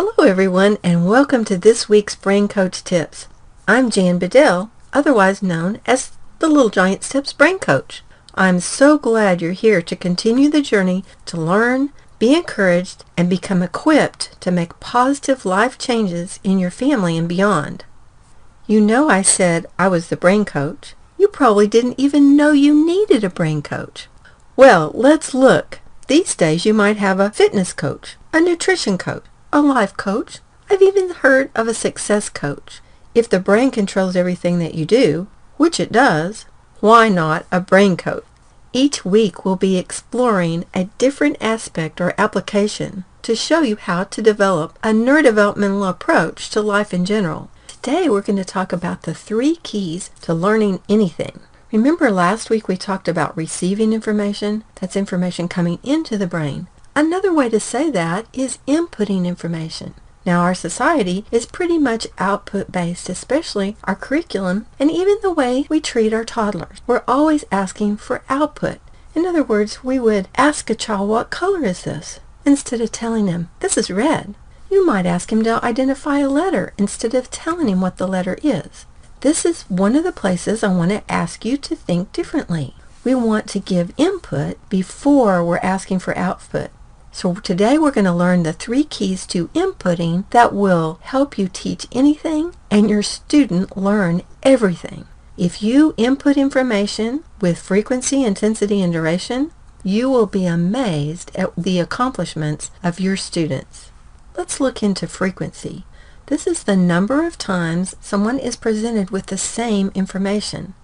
Hello everyone, and welcome to this week's Brain Coach Tips. I'm Jan Bedell, otherwise known as the Little Giant Steps Brain Coach. I'm so glad you're here to continue the journey to learn, be encouraged, and become equipped to make positive life changes in your family and beyond. You know I said I was the brain coach. You probably didn't even know you needed a brain coach. Well, let's look. These days you might have a fitness coach, a nutrition coach, a life coach. I've even heard of a success coach. If the brain controls everything that you do, which it does, why not a brain coach? Each week we'll be exploring a different aspect or application to show you how to develop a neurodevelopmental approach to life in general. Today we're going to talk about the 3 keys to learning anything. Remember last week we talked about receiving information? That's information coming into the brain. Another way to say that is inputting information. Now our society is pretty much output-based, especially our curriculum and even the way we treat our toddlers. We're always asking for output. In other words, we would ask a child, what color is this? Instead of telling him, this is red. You might ask him to identify a letter instead of telling him what the letter is. This is one of the places I want to ask you to think differently. We want to give input before we're asking for output. So today we're going to learn the 3 keys to inputting that will help you teach anything and your student learn everything. If you input information with frequency, intensity, and duration, you will be amazed at the accomplishments of your students. Let's look into frequency. This is the number of times someone is presented with the same information.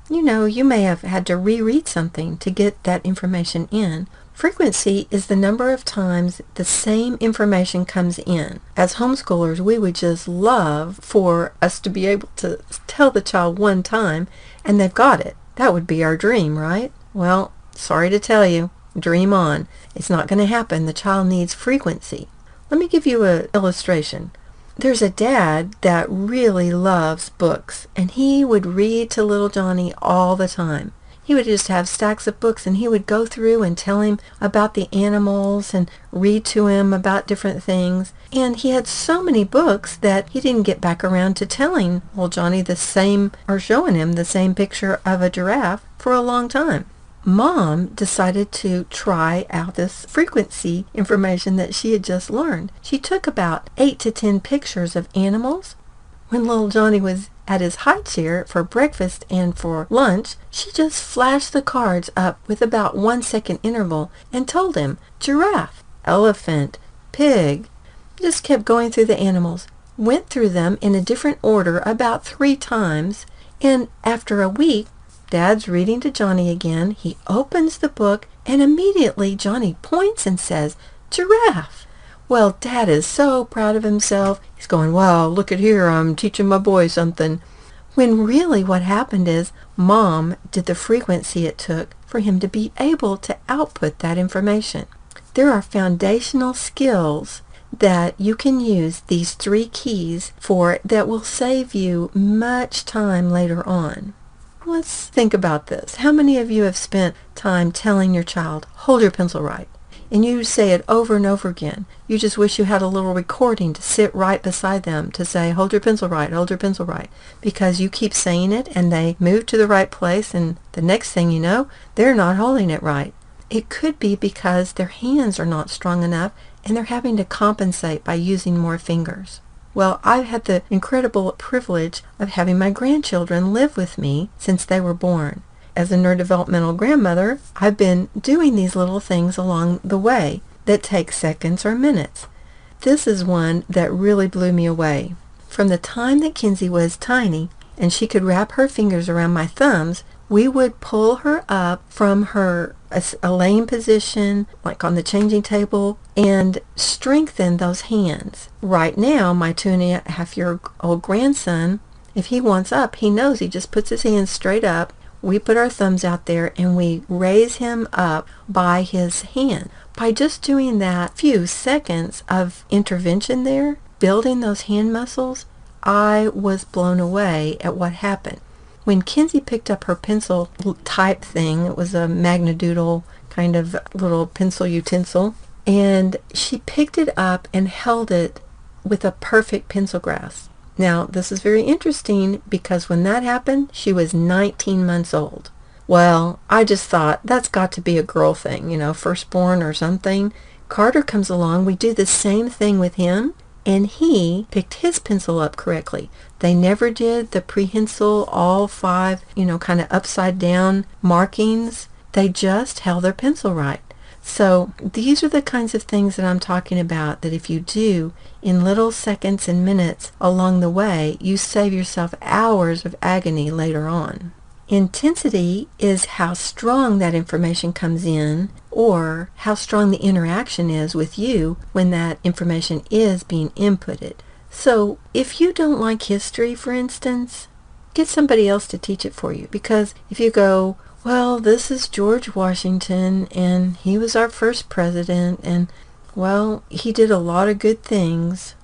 You know, you may have had to reread something to get that information in. Frequency is the number of times the same information comes in. As homeschoolers, we would just love for us to be able to tell the child one time and they've got it. That would be our dream, right? Well, sorry to tell you, dream on. It's not going to happen. The child needs frequency. Let me give you an illustration. There's a dad that really loves books, and he would read to little Johnny all the time. He would just have stacks of books, and he would go through and tell him about the animals and read to him about different things. And he had so many books that he didn't get back around to telling little Johnny the same, or showing him the same picture of a giraffe for a long time. Mom decided to try out this frequency information that she had just learned. She took about 8 to 10 pictures of animals. When little Johnny was at his high chair for breakfast and for lunch, she just flashed the cards up with about 1 second interval and told him giraffe, elephant, pig. Just kept going through the animals, went through them in a different order about 3 times, and after a week, Dad's reading to Johnny again. He opens the book, and immediately Johnny points and says, giraffe. Well, Dad is so proud of himself. He's going, wow, look at here, I'm teaching my boy something. When really what happened is Mom did the frequency it took for him to be able to output that information. There are foundational skills that you can use these 3 keys for that will save you much time later on. Let's think about this. How many of you have spent time telling your child, hold your pencil right? And you say it over and over again. You just wish you had a little recording to sit right beside them to say, hold your pencil right, hold your pencil right. Because you keep saying it and they move to the right place and the next thing you know, they're not holding it right. It could be because their hands are not strong enough and they're having to compensate by using more fingers. Well, I've had the incredible privilege of having my grandchildren live with me since they were born. As a neurodevelopmental grandmother, I've been doing these little things along the way that take seconds or minutes. This is one that really blew me away. From the time that Kinsey was tiny and she could wrap her fingers around my thumbs, we would pull her up from her a laying position, like on the changing table, and strengthen those hands. Right now, my 2.5-year-old grandson, if he wants up, he knows he just puts his hands straight up. We put our thumbs out there and we raise him up by his hand. By just doing that few seconds of intervention there, building those hand muscles, I was blown away at what happened. When Kinsey picked up her pencil type thing, it was a Magna Doodle kind of little pencil utensil, and she picked it up and held it with a perfect pencil grasp. Now, this is very interesting because when that happened, she was 19 months old. Well, I just thought, that's got to be a girl thing, firstborn or something. Carter comes along, we do the same thing with him, and he picked his pencil up correctly. They never did the prehensile, all 5, kind of upside down markings. They just held their pencil right. So these are the kinds of things that I'm talking about, that if you do in little seconds and minutes along the way, you save yourself hours of agony later on. Intensity is how strong that information comes in, or how strong the interaction is with you when that information is being inputted. So if you don't like history, for instance, get somebody else to teach it for you. Because if you go, well, this is George Washington, and he was our first president, and, well, he did a lot of good things,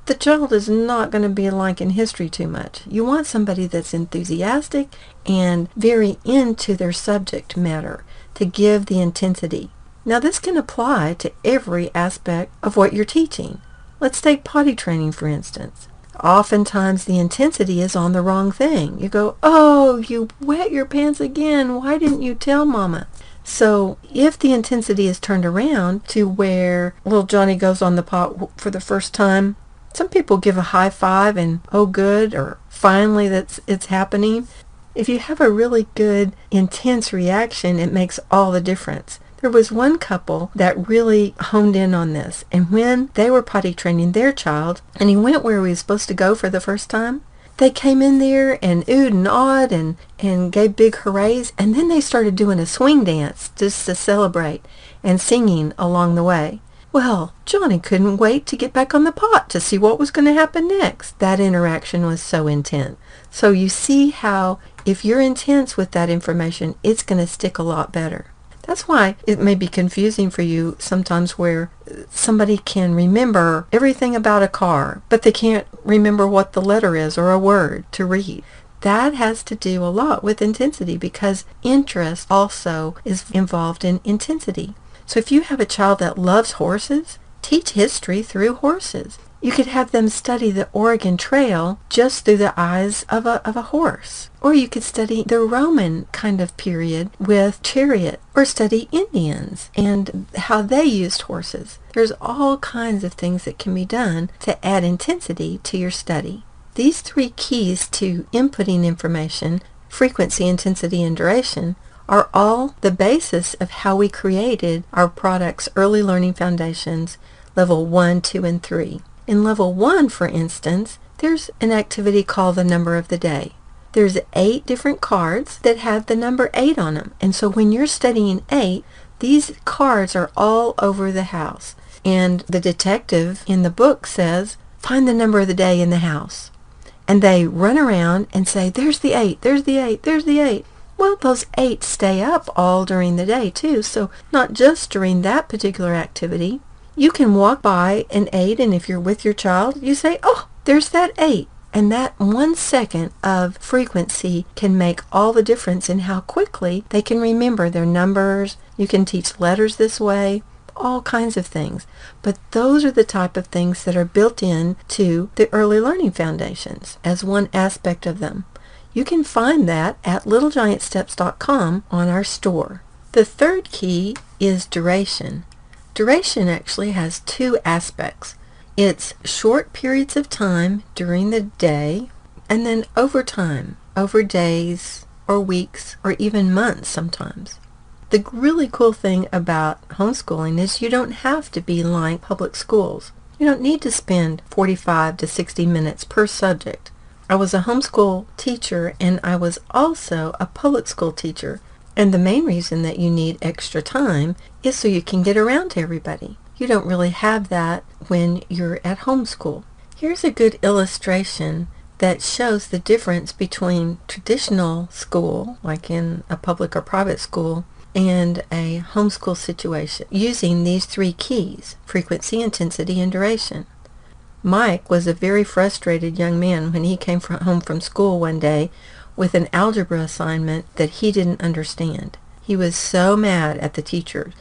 the child is not going to be liking history too much. You want somebody that's enthusiastic and very into their subject matter to give the intensity. Now, this can apply to every aspect of what you're teaching. Let's take potty training, for instance. Oftentimes, the intensity is on the wrong thing. You go, oh, you wet your pants again. Why didn't you tell Mama? So if the intensity is turned around to where little Johnny goes on the pot for the first time, some people give a high five and, oh, good, or finally it's happening. If you have a really good, intense reaction, it makes all the difference. There was one couple that really honed in on this, and when they were potty training their child, and he went where he was supposed to go for the first time, they came in there and oohed and awed and gave big hoorays, and then they started doing a swing dance just to celebrate and singing along the way. Well, Johnny couldn't wait to get back on the pot to see what was going to happen next. That interaction was so intense. So you see how if you're intense with that information, it's going to stick a lot better. That's why it may be confusing for you sometimes where somebody can remember everything about a car, but they can't remember what the letter is or a word to read. That has to do a lot with intensity, because interest also is involved in intensity. So if you have a child that loves horses, teach history through horses. You could have them study the Oregon Trail just through the eyes of a horse. Or you could study the Roman kind of period with chariot, or study Indians and how they used horses. There's all kinds of things that can be done to add intensity to your study. These 3 keys to inputting information, frequency, intensity, and duration, are all the basis of how we created our product's Early Learning Foundations, Level 1, 2, and 3. In Level 1, for instance, there's an activity called the number of the day. There's 8 different cards that have the number 8 on them. And so when you're studying 8, these cards are all over the house. And the detective in the book says, find the number of the day in the house. And they run around and say, there's the 8, there's the 8, there's the 8. Well, those 8 stay up all during the day, too. So not just during that particular activity. You can walk by an 8, and if you're with your child, you say, oh, there's that 8. And that 1 second of frequency can make all the difference in how quickly they can remember their numbers. You can teach letters this way, all kinds of things. But those are the type of things that are built into the Early Learning Foundations as one aspect of them. You can find that at littlegiantsteps.com on our store. The 3rd key is duration. Duration actually has 2 aspects. It's short periods of time during the day, and then over time, over days or weeks or even months sometimes. The really cool thing about homeschooling is you don't have to be like public schools. You don't need to spend 45 to 60 minutes per subject. I was a homeschool teacher, and I was also a public school teacher. And the main reason that you need extra time is so you can get around to everybody. You don't really have that when you're at homeschool. Here's a good illustration that shows the difference between traditional school, like in a public or private school, and a homeschool situation, using these 3 keys: frequency, intensity, and duration. Mike was a very frustrated young man when he came home from school one day with an algebra assignment that he didn't understand. He was so mad at the teacher,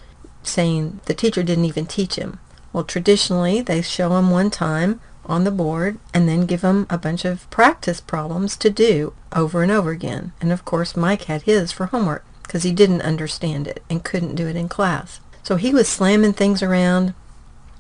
saying the teacher didn't even teach him. Well, traditionally, they show him one time on the board and then give him a bunch of practice problems to do over and over again. And of course, Mike had his for homework because he didn't understand it and couldn't do it in class. So he was slamming things around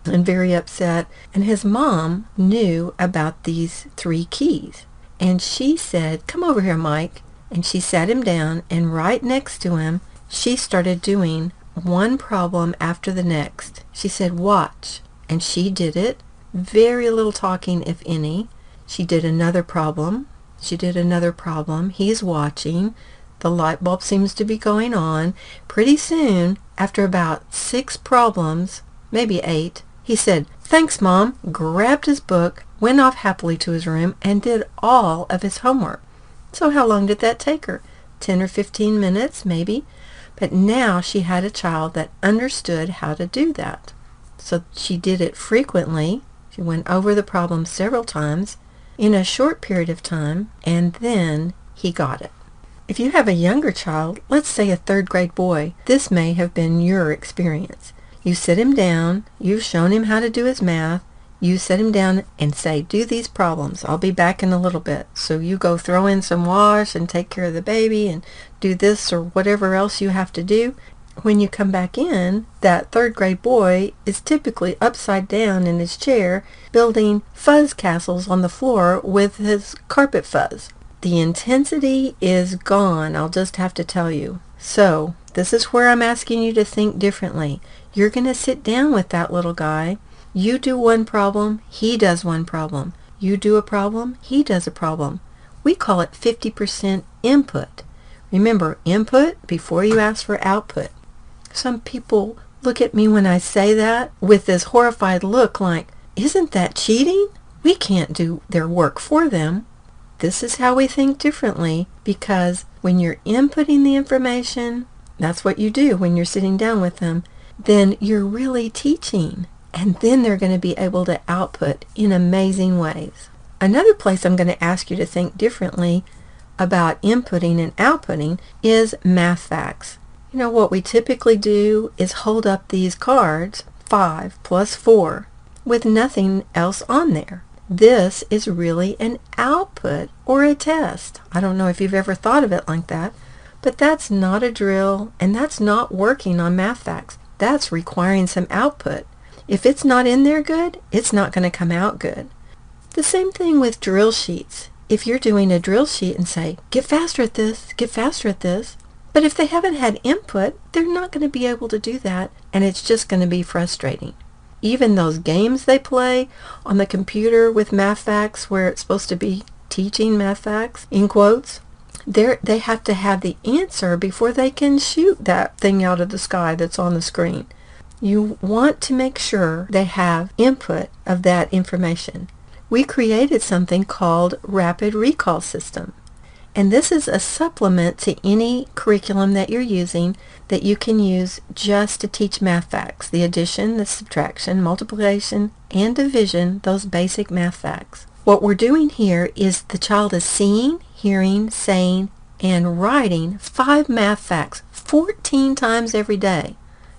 and very upset. And his mom knew about these 3 keys. And she said, "Come over here, Mike." And she sat him down, and right next to him, she started doing one problem after the next. She said, "Watch." And she did it. Very little talking, if any. She did another problem. She did another problem. He's watching. The light bulb seems to be going on. Pretty soon, after about 6 problems, maybe 8, he said, "Thanks, Mom," grabbed his book, went off happily to his room, and did all of his homework. So how long did that take her? 10 or 15 minutes, maybe. But now she had a child that understood how to do that. So she did it frequently. She went over the problem several times in a short period of time, and then he got it. If you have a younger child, let's say a 3rd grade boy, this may have been your experience. You sit him down, you've shown him how to do his math, you sit him down and say, "Do these problems. I'll be back in a little bit." So you go throw in some wash and take care of the baby and do this or whatever else you have to do. When you come back in, that 3rd grade boy is typically upside down in his chair building fuzz castles on the floor with his carpet fuzz. The intensity is gone, I'll just have to tell you. So this is where I'm asking you to think differently. You're going to sit down with that little guy. You do one problem, he does one problem. You do a problem, he does a problem. We call it 50% input. Remember, input before you ask for output. Some people look at me when I say that with this horrified look like, "Isn't that cheating? We can't do their work for them." This is how we think differently, because when you're inputting the information, that's what you do when you're sitting down with them, then you're really teaching. And then they're going to be able to output in amazing ways. Another place I'm going to ask you to think differently about inputting and outputting is math facts. You know, what we typically do is hold up these cards, 5 plus 4, with nothing else on there. This is really an output or a test. I don't know if you've ever thought of it like that, but that's not a drill, and that's not working on math facts. That's requiring some output. If it's not in there good, it's not going to come out good. The same thing with drill sheets. If you're doing a drill sheet and say, "Get faster at this, get faster at this," but if they haven't had input, they're not going to be able to do that, and it's just going to be frustrating. Even those games they play on the computer with math facts, where it's supposed to be teaching math facts, in quotes, they have to have the answer before they can shoot that thing out of the sky that's on the screen. You want to make sure they have input of that information. We created something called Rapid Recall System. And this is a supplement to any curriculum that you're using that you can use just to teach math facts. The addition, the subtraction, multiplication, and division, those basic math facts. What we're doing here is the child is seeing, hearing, saying, and writing 5 math facts 14 times every day.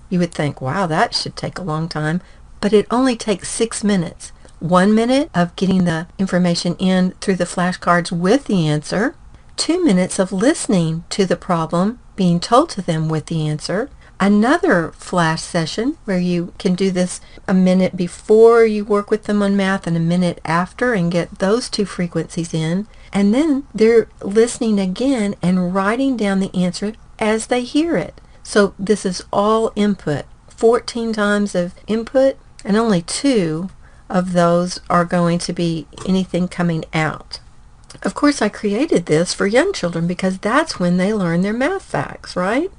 You would think, wow, that should take a long time, but it only takes 6 minutes. 1 minute of getting the information in through the flashcards with the answer, 2 minutes of listening to the problem being told to them with the answer, another flash session where you can do this a minute before you work with them on math and a minute after and get those 2 frequencies in, and then they're listening again and writing down the answer as they hear it. So this is all input, 14 times of input, and only 2 of those are going to be anything coming out. Of course, I created this for young children because that's when they learn their math facts, right?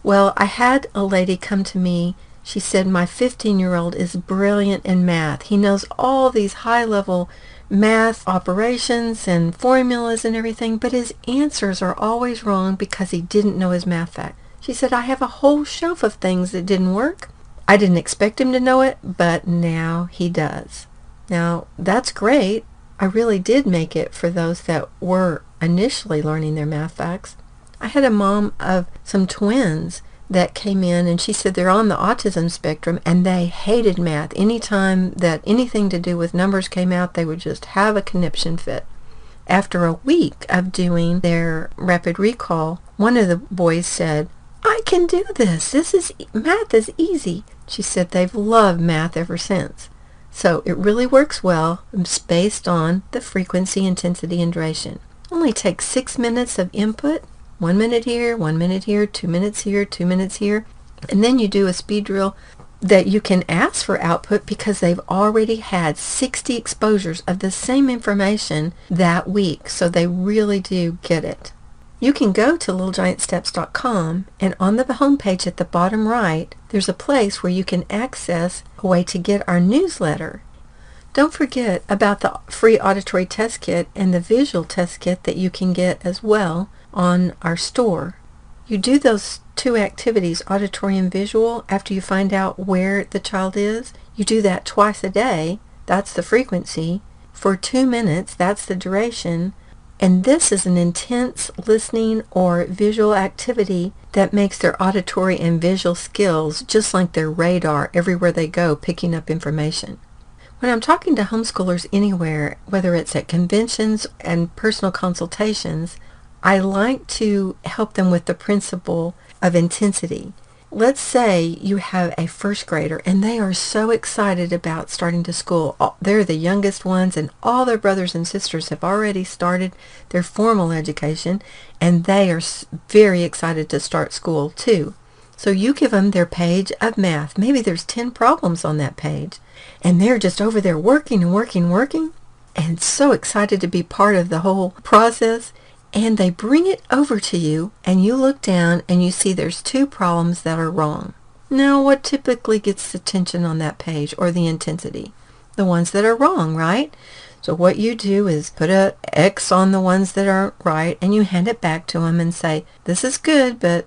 Well, I had a lady come to me. She said, "My 15-year-old is brilliant in math. He knows all these high-level math operations and formulas and everything, but his answers are always wrong because he didn't know his math fact." She said, "I have a whole shelf of things that didn't work. I didn't expect him to know it, but now he does." Now, that's great. I really did make it for those that were initially learning their math facts. I had a mom of some twins that came in, and she said they're on the autism spectrum and they hated math. Anytime that anything to do with numbers came out, they would just have a conniption fit. After a week of doing their rapid recall, one of the boys said, "I can do this. Math is easy." She said they've loved math ever since. So it really works well. It's based on the frequency, intensity, and duration. Only takes 6 minutes of input. 1 minute here, 1 minute here, 2 minutes here, 2 minutes here. And then you do a speed drill that you can ask for output because they've already had 60 exposures of the same information that week. So they really do get it. You can go to littlegiantsteps.com, and on the homepage at the bottom right, there's a place where you can access a way to get our newsletter. Don't forget about the free auditory test kit and the visual test kit that you can get as well on our store. You do those two activities, auditory and visual, after you find out where the child is. You do that twice a day. That's the frequency. For 2 minutes, that's the duration. And this is an intense listening or visual activity that makes their auditory and visual skills just like their radar everywhere they go, picking up information. When I'm talking to homeschoolers anywhere, whether it's at conventions and personal consultations, I like to help them with the principle of intensity. Let's say you have a first grader and they are so excited about starting to school. They're the youngest ones and all their brothers and sisters have already started their formal education and they are very excited to start school too. So you give them their page of math. Maybe there's 10 problems on that page and they're just over there working and so excited to be part of the whole process. And they bring it over to you, and you look down and you see there's 2 problems that are wrong. Now, what typically gets the attention on that page or the intensity? The ones that are wrong, right? So what you do is put an X on the ones that aren't right, and you hand it back to them and say, "This is good, but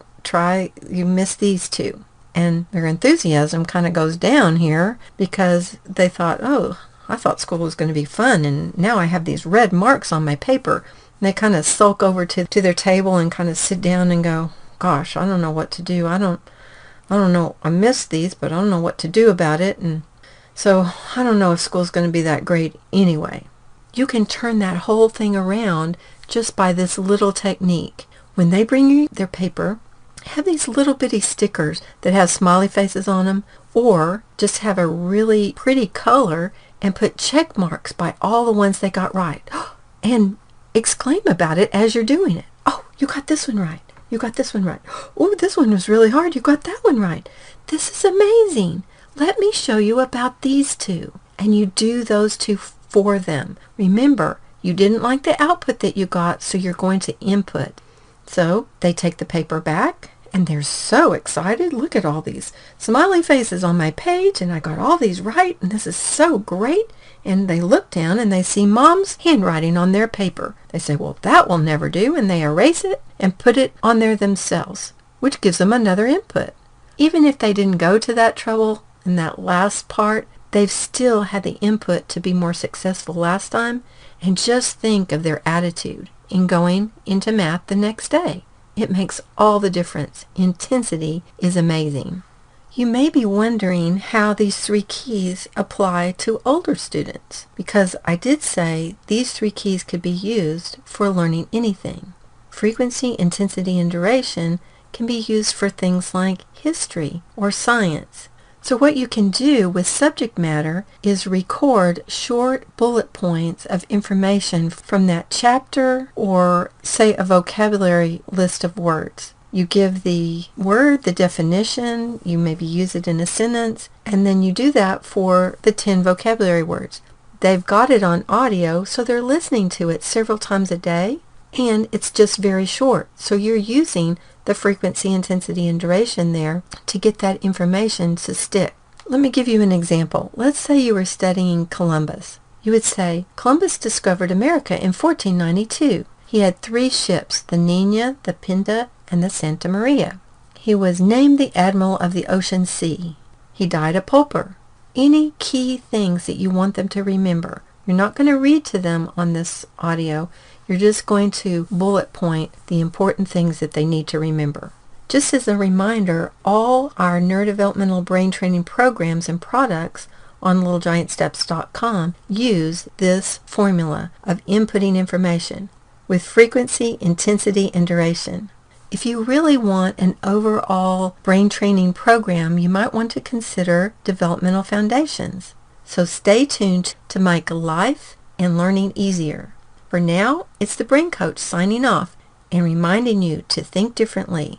you missed these 2. And their enthusiasm kind of goes down here because they thought, "Oh, I thought school was going to be fun, and now I have these red marks on my paper." They kind of sulk over to their table and kind of sit down and go, "Gosh, I don't know what to do. I don't know. I missed these, but I don't know what to do about it. And so I don't know if school's going to be that great anyway." You can turn that whole thing around just by this little technique. When they bring you their paper, have these little bitty stickers that have smiley faces on them, or just have a really pretty color and put check marks by all the ones they got right. And exclaim about it as you're doing it. "Oh, you got this one right. You got this one right. Oh, this one was really hard. You got that one right. This is amazing. Let me show you about these 2." And you do those 2 for them. Remember, you didn't like the output that you got, so you're going to input. So they take the paper back, and they're so excited. "Look at all these smiley faces on my page, and I got all these right, and this is so great." And they look down and they see Mom's handwriting on their paper. They say, "Well, that will never do," and they erase it and put it on there themselves, which gives them another input. Even if they didn't go to that trouble in that last part, they've still had the input to be more successful last time. And just think of their attitude in going into math the next day. It makes all the difference. Intensity is amazing. You may be wondering how these 3 keys apply to older students, because I did say these 3 keys could be used for learning anything. Frequency, intensity, and duration can be used for things like history or science. So what you can do with subject matter is record short bullet points of information from that chapter, or say a vocabulary list of words. You give the word, the definition, you maybe use it in a sentence, and then you do that for the 10 vocabulary words. They've got it on audio, so they're listening to it several times a day, and it's just very short. So you're using the frequency, intensity, and duration there to get that information to stick. Let me give you an example. Let's say you were studying Columbus. You would say, "Columbus discovered America in 1492. He had 3 ships, the Nina, the Pinta, and the Santa Maria. He was named the Admiral of the Ocean Sea. He died a pauper." Any key things that you want them to remember. You're not going to read to them on this audio. You're just going to bullet point the important things that they need to remember. Just as a reminder, all our neurodevelopmental brain training programs and products on littlegiantsteps.com use this formula of inputting information with frequency, intensity, and duration. If you really want an overall brain training program, you might want to consider Developmental Foundations. So stay tuned to make life and learning easier. For now, it's the Brain Coach signing off and reminding you to think differently.